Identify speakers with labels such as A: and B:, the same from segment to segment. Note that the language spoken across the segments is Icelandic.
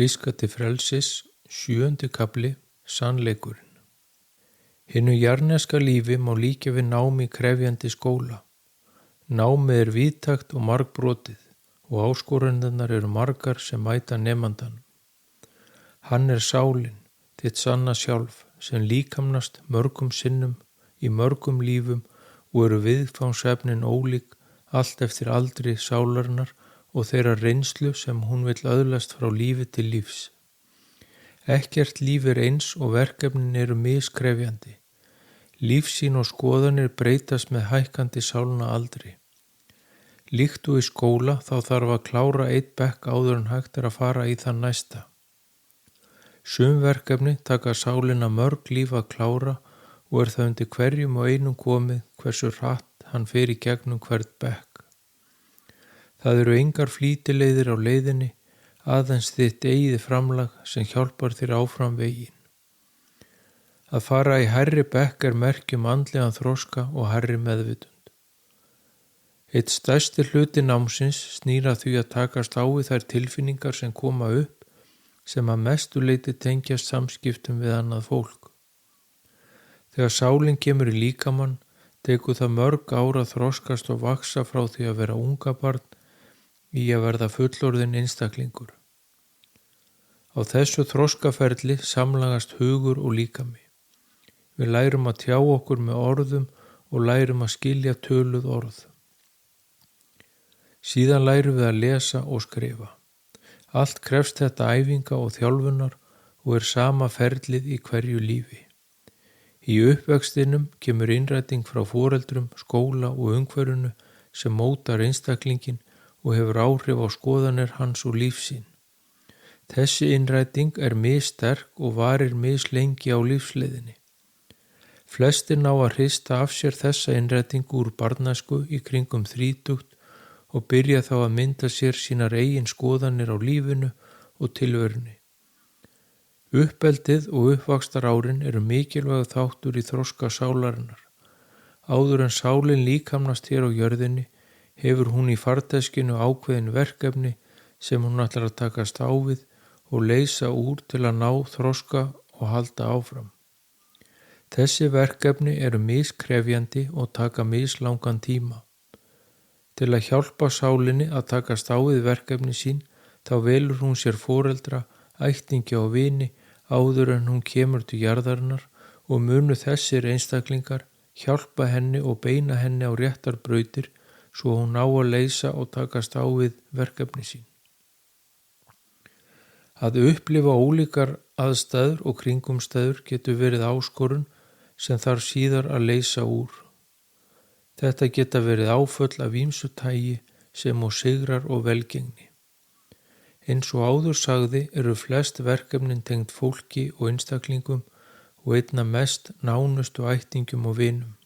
A: Viska til frelsis, 7. kafli, sannleikurinn. Hinu jarneska lífi má líkja við nám í krefjandi skóla. Námið er víðtækt og margbrotið og áskoranirnar eru margar sem mæta nemandanum. Hann er sálin, þitt sanna sjálf, sem líkamnast mörgum sinnum í mörgum lífum og eru viðfangsefnin ólík allt eftir aldri sálarinnar og þeirra reynslu sem hún vill öðlast frá lífi til lífs. Ekkert líf er eins og verkefnin eru miskrefjandi. Lífsýn og skoðanir breytast með hækkandi sálna aldri. Líkt og í skóla þá þarf að klára einn bekk áður en hægt er að fara í þann næsta. Sum verkefni taka sálina mörg líf að klára og er það undir hverjum og einum komið hversu hratt hann fer í gegnum hvert bekk. Það eru engar flýtileiðir á leiðinni, aðeins þitt eigið framlag sem hjálpar þér áfram veginn. Að fara í hærri bekk er merki andlegan þroska og hærri meðvitund. Eitt stærsti hluti námsins snýr að því að takast á við þær tilfinningar sem koma upp sem að mestu leyti tengjast samskiptum við annað fólk. Þegar sálin kemur í líkamann, tekur það mörg ár að þroskast og vaxa frá því að vera ungabarn í að verða fullorðinn einstaklingur. Á þessu þroskaferli samlagast hugur og líkami. Við lærum að tjá okkur með orðum og lærum að skilja töluð orð. Síðan lærum við að lesa og skrifa. Allt krefst þetta æfinga og þjálfunar og er sama ferlið í hverju lífi. Í uppvextinum kemur innræting frá foreldrum, skóla og umhverfinu sem mótar einstaklingin og hefur áhrif á skoðanir hans og lífsýn. Þessi innræting er missterk og varir mislengi á lífsleiðinni. Flestir ná að hrista af sér þessa innrætingu úr barnæsku í kringum 30 og byrja þá að mynda sér sínar eigin skoðanir á lífinu og tilverunni. Uppeldið og uppvaxtarárin eru mikilvæg þáttur í þroska sálarinnar. Áður en sálin líkamnast hér á jörðinni hefur hún í farteskinu ákveðin verkefni sem hún ætlar að takast á við og leysa úr til að ná þroska og halda áfram. Þessi verkefni eru miskrefjandi og taka mislangan tíma. Til að hjálpa sálinni að takast á við verkefni sín þá velur hún sér foreldra, ættingja og vini áður en hún kemur til jarðarinnar og munu þessir einstaklingar hjálpa henni og beina henni á réttar brautir svo hún ná að leysa og takast á við verkefni sín. Að upplifa ólíkar aðstæður og kringumstæður getur verið áskorun sem þarf síðar að leysa úr. Þetta geta verið áföll af ýmsu tagi sem og sigrar og velgengni. Eins og áður sagði eru flest verkefnin tengd fólki og einstaklingum og einna mest nánustu ættingjum og vinum.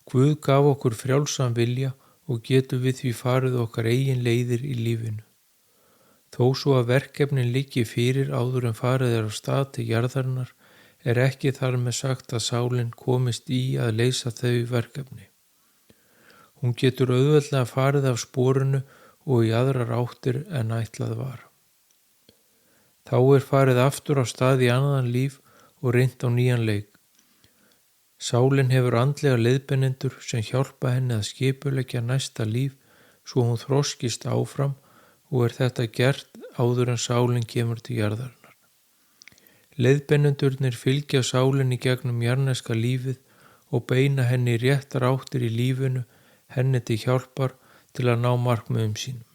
A: Guð gaf okkur frjálsan vilja og getur við því farið okkar eigin leiðir í lífinu. Þó svo að verkefnin liggi fyrir áður en farið er af stað til jarðarinnar er ekki þar með sagt að sálin komist í að leysa þau verkefni. Hún getur auðveldlega farið af sporinu og í aðrar áttir en ætlað var. Þá er farið aftur á stað í annan líf og reynt á nýjan leik. Sálin hefur andlega leiðbeinendur sem hjálpa henni að skipuleggja næsta líf svo hún þroskist áfram og er þetta gert áður en sálin kemur til jarðarinnar. Leiðbeinendurnir fylgja sálinni gegnum jarneska lífið og beina henni réttar áttir í lífinu, henni til hjálpar til að ná markmiðum sínum.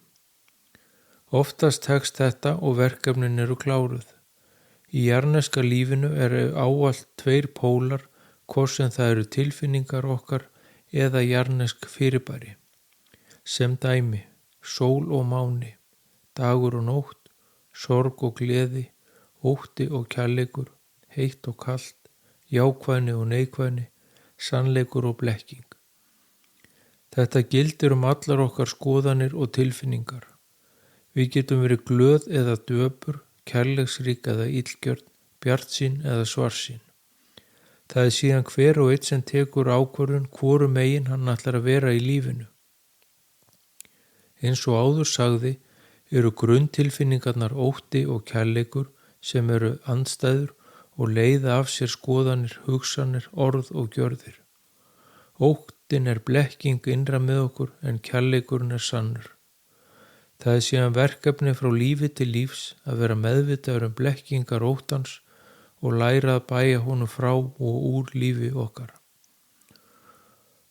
A: Oftast tekst þetta og verkefnin eru kláruð. Í jarneska lífinu eru ávallt 2 pólar, hvort sem það eru tilfinningar okkar eða jarnesk fyrirbæri. Sem dæmi, sól og máni, dagur og nótt, sorg og gleði, ótti og kærleikur, heitt og kalt, jákvæðni og neikvæðni, sannleikur og blekking. Þetta gildir allar okkar skoðanir og tilfinningar. Við getum verið glöð eða döpur, kærleiksrík eða illgjörn, bjartsýn eða svartsýn. Það er síðan hver og einn sem tekur ákvörðun hvoru megin hann ætlar að vera í lífinu. Eins og áður sagði eru grunntilfinningarnar ótti og kærleikur sem eru andstæður og leiða af sér skoðanir, hugsanir, orð og gjörðir. Óttin er blekking innra með okkur en kærleikurinn er sannur. Það er síðan verkefni frá lífi til lífs að vera meðvitaður blekkingar óttans og læra að bæja honum frá og úr lífi okkar.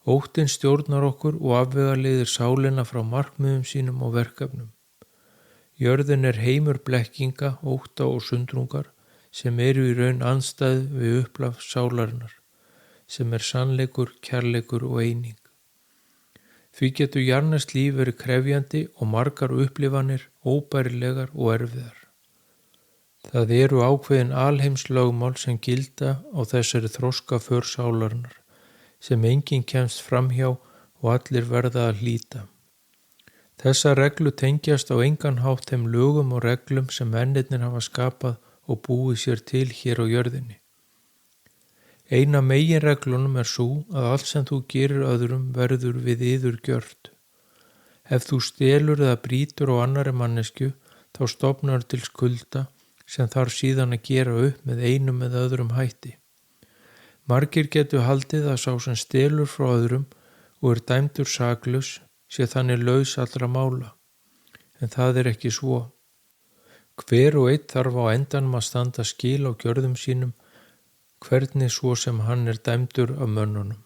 A: Óttin stjórnar okkur og afvegaleiðir sálina frá markmiðum sínum og verkefnum. Jörðin er heimur blekkinga, ótta og sundrungar sem eru í raun andstæð við upplaf sálarinnar, sem er sannleikur, kærleikur og eining. Því getur jarðneskt líf verið krefjandi og margar upplifanir óbærilegar og erfiðar. Það eru ákveðin alheimslögmál sem gilda á þessari þroskaför sálarinnar, sem enginn kemst framhjá og allir verða að hlíta. Þessar reglu tengjast á engan hátt þeim lögum og reglum sem mennirnir hafa skapað og búið sér til hér á jörðinni. Eina meginreglunum er sú að allt sem þú gerir öðrum verður við yður gjört. Ef þú stelur eða brýtur á annarri manneskju, þá stofnar til skulda sem þarf síðan að gera upp með einum eða öðrum hætti. Margir getur haldið að sá sem stelur frá öðrum og er dæmdur saklaus sé þannig laus allra mála, en það er ekki svo. Hver og einn þarf á endanum að standa skil á gjörðum sínum, hvernig svo sem hann er dæmdur af mönnunum.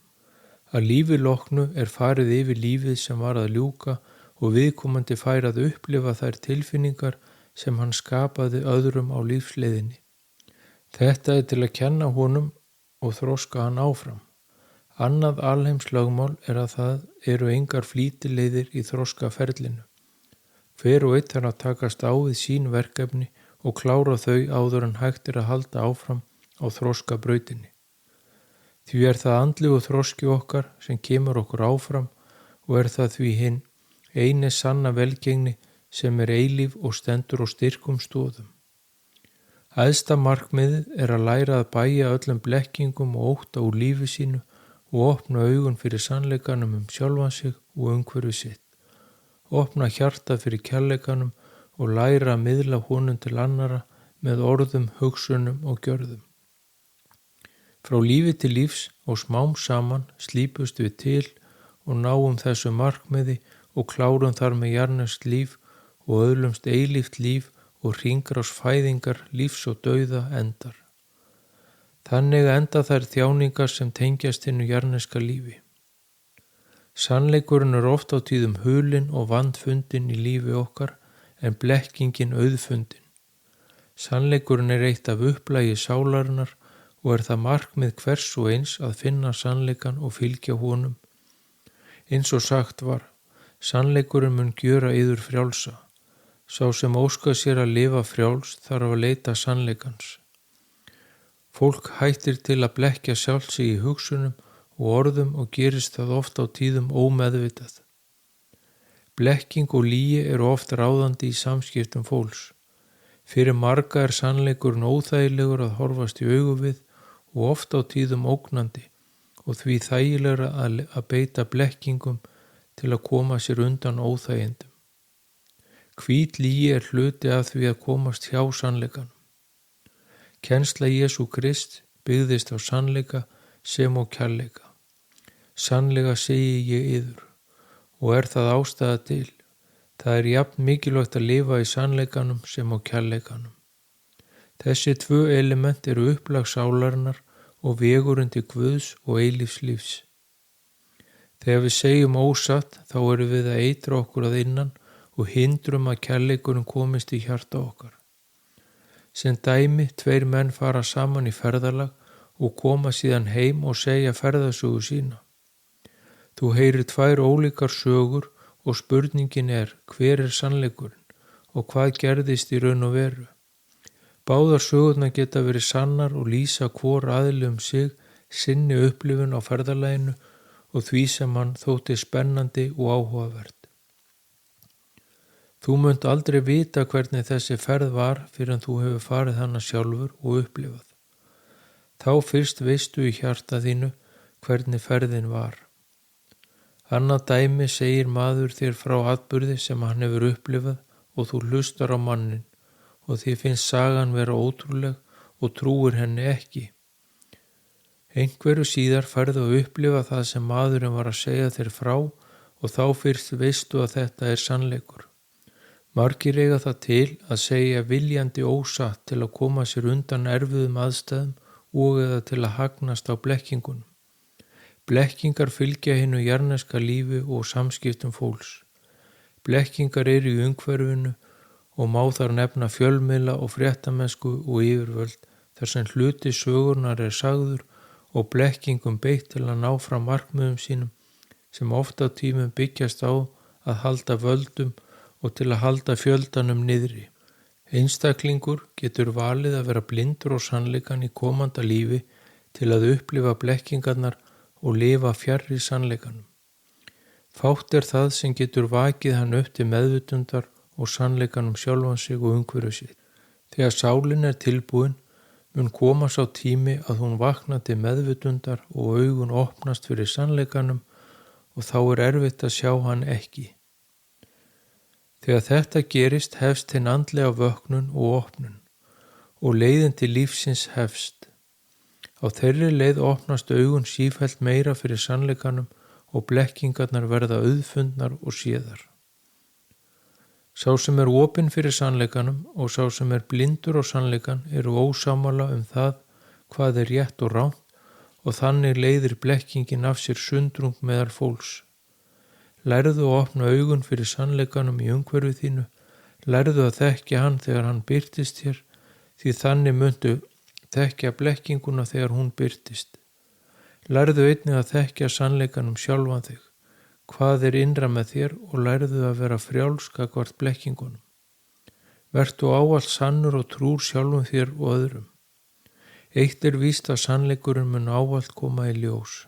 A: Að lífi loknu er farið yfir lífið sem var að ljúka og viðkomandi fær að upplifa þær tilfinningar sem hann skapaði öðrum á lífsleiðinni. Þetta er til að kenna honum og þroska hann áfram. Annað alheimslögmál er að það eru engar flýtileiðir í þroskaferlinu. Hver og einn þarf að takast á við sín verkefni og klára þau áður en hægt er að halda áfram á þroskabrautinni. Því er það andlegu þroski okkar sem kemur okkur áfram og er það því hinn eini sanna velgengni sem er eilíf og stendur á styrkum stoðum. Æðsta markmiðið er að læra að bæja öllum blekkingum og ótta úr lífi sínu og opna augun fyrir sannleikanum sjálfan sig og umhverfi sitt. Opna hjarta fyrir kærleikanum og læra að miðla honum til annara með orðum, hugsunum og gjörðum. Frá lífi til lífs og smám saman slípust við til og náum þessu markmiði og klárum þar með jarðneskt líf og öðlumst eilíft líf og hringrás fæðingar, lífs og dauða endar. Þannig enda þær þjáningar sem tengjast hinnu jarðneska lífi. Sannleikurinn er oft á tíðum hulinn og vandfundinn í lífi okkar en blekkingin auðfundin. Sannleikurinn er eitt af upplægi sálarinnar og er það markmið hvers og eins að finna sannleikan og fylgja honum. Eins og sagt var, sannleikurinn mun gjöra yður frjálsa. Sá sem óskar sér að lifa frjáls þarf að leita sannleikans. Fólk hættir til að blekkja sjálf sig í hugsunum og orðum og gerist það oft á tíðum ómeðvitað. Blekking og lygi eru oft ráðandi í samskiptum fólks. Fyrir marga er sannleikurinn óþægilegur að horfast í augu við og oft á tíðum ógnandi og því þægilegra að beita blekkingum til að koma sér undan óþægindum. Hvít lygi er hluti af því að komast hjá sannleikanum. Kennsla Jesú Krist byggðist á sannleika sem og kærleika. Sannlega segi ég yður og er það ástæða til. Það er jafn mikilvægt að lifa í sannleikanum sem á kærleikanum. Þessi tvö element eru upplag sálarinnar og vegurinn til Guðs og eilífs lífs. Þegar við segjum ósatt þá erum við að eitra okkur að innan og hindrum að kærleikurinn komist í hjarta okkar. Sem dæmi, 2 menn fara saman í ferðalag og koma síðan heim og segja ferðasögu sína. Þú heyrir 2 ólíkar sögur og spurningin er hver er sannleikurinn og hvað gerðist í raun og veru. Báðar sögurnar geta verið sannar og lýsa hvor aðili sig, sinni upplifun á ferðalaginu og því sem hann þótti spennandi og áhugavert. Þú munt aldrei vita hvernig þessi ferð var fyrir en þú hefur farið hana sjálfur og upplifað. Þá fyrst veistu í hjarta þínu hvernig ferðin var. Annað dæmi segir maður þér frá atburði sem hann hefur upplifað og þú hlustar á mannin og þér finnst sagan vera ótrúleg og trúir henni ekki. Einhverju síðar færðu að upplifa það sem maðurinn var að segja þér frá og þá fyrst veistu að þetta er sannleikur. Margir eiga það til að segja viljandi ósatt til að koma sér undan erfiðum aðstæðum og eða til að hagnast á blekkingunum. Blekkingar fylgja hinu jarneska lífi og samskiptum fólks. Blekkingar eru í umhverfinu og má þar nefna fjölmiðla og fréttamennsku og yfirvöld þar sem hluti sögurnar er sagður og blekkingum beitt til að ná fram markmiðum sínum sem oft á tímum byggjast á að halda völdum og til að halda fjöldanum niðri. Einstaklingur getur valið að vera blindur á sannleikann í komanda lífi til að upplifa blekkingarnar og lifa fjarri sannleikanum. Fátt er það sem getur vakið hann upp til meðvitundar og sannleikanum sjálfan sig og umhverfu sitt. Þegar sálin er tilbúin mun koma sá tími að hún vakna til meðvitundar og augun opnast fyrir sannleikanum og þá er erfitt að sjá hann ekki. Þegar þetta gerist hefst hinn andlega vöknun og opnun og leiðin til lífsins hefst. Á þeirri leið opnast augun sífellt meira fyrir sannleikanum og blekkingarnar verða auðfundnar og séðar. Sá sem er opinn fyrir sannleikanum og sá sem er blindur á sannleikan eru ósammála það hvað er rétt og rangt og þannig leiðir blekkingin af sér sundrung meðal fólks. Lærðu að opna augun fyrir sannleikanum í umhverfi þínu, lærðu að þekkja hann þegar hann birtist þér, því þannig muntu þekkja blekkinguna þegar hún birtist. Lærðu einnig að þekkja sannleikanum sjálfan þig, hvað er innra með þér og lærðu að vera frjáls gagnvart blekkingunum. Vertu ávallt sannur og trúr sjálfum þér og öðrum. Eitt er víst að sannleikurinn mun ávallt koma í ljós.